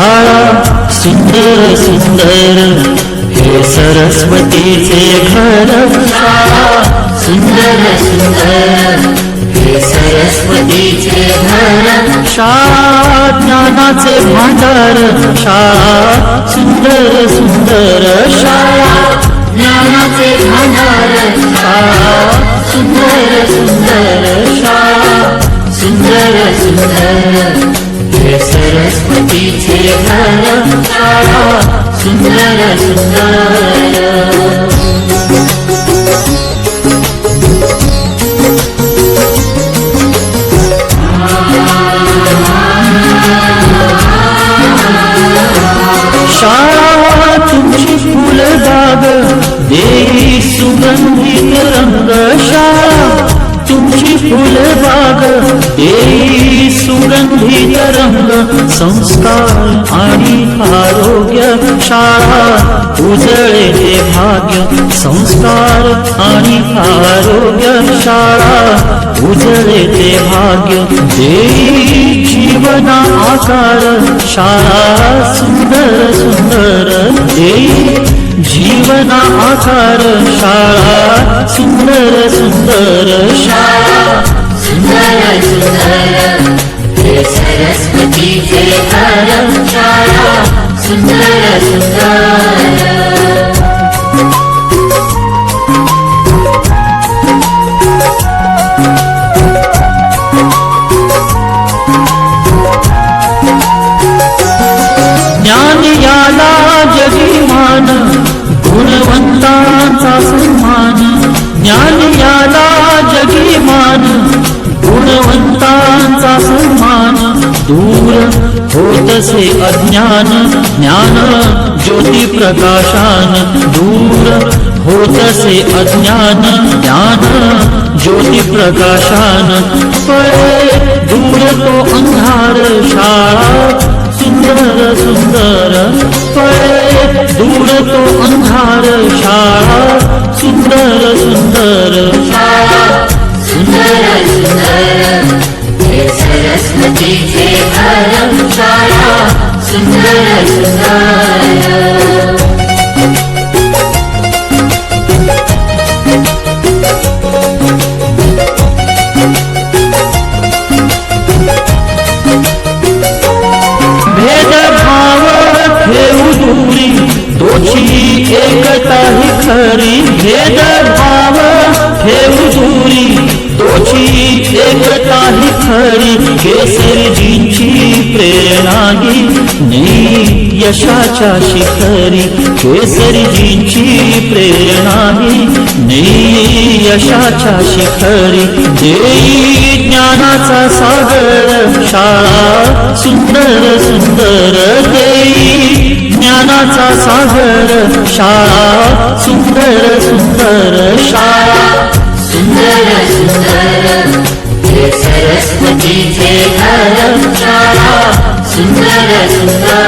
शाळा सुंदर सुंदर हे सरस्वतीचे घर शाळा सुंदर सुंदर हे सरस्वतीचे घर शाळा ज्ञानाचे भांडार शाळा सुंदर सुंदर शाळा ज्ञानाचे भांडार शाळा सुंदर सुंदर शाळा सुंदर सुंदर हे सरस्वतीचे घर शाळा सुंदर सुंदर शाळा तुमची फुलबाग देई सुगंधित रंग शाळा तुमची फुलबाग देई सुगंधित रंग संस्कार आणि आरोग्य शाळा उजळे ते भाग्य संस्कार आणि आरोग्य शाळा उजळे ते भाग्य देई जीवना आकार शाळा सुंदर सुंदर देई जीवना आकार शाळा सुंदर सुंदर शाळा सुंदर सुंदर हे सरस्वतीचे घर शाळा सुंदर सुंदर ज्ञान याला जगीमान गुणवंतांचा सन्मान ज्ञान याला जगीमान गुणवंतांचा सन्मान दूर होतसे अज्ञान ज्ञान ज्योती प्रकाशान दूर होतसे अज्ञान ज्ञान ज्योती प्रकाशान पळे दूर तो अंधार शाळा सुंदर सुंदर पळे दूर तो अंधार शाळा सुंदर सुंदर शाळा सुंदर सुंदर हे सरस्वतीचे घर शाळा सुंदर सुंदर तोची एकता ही खरी भेदभाव ठेवू दूरी तोची एकता ही खरी केसरीजींची प्रेरणा ही नेई यशाच्या शिखरी केसरीजींची प्रेरणा ही नेई यशाच्या शिखरी देई ज्ञानाचा सागर शाळा सुंदर सुंदर देई ज्ञानाचा सागर शाळा सुंदर सुंदर शाळा सुंदर सुंदर हे सरस्वतीचे घर शाळा सुंदर सुंदर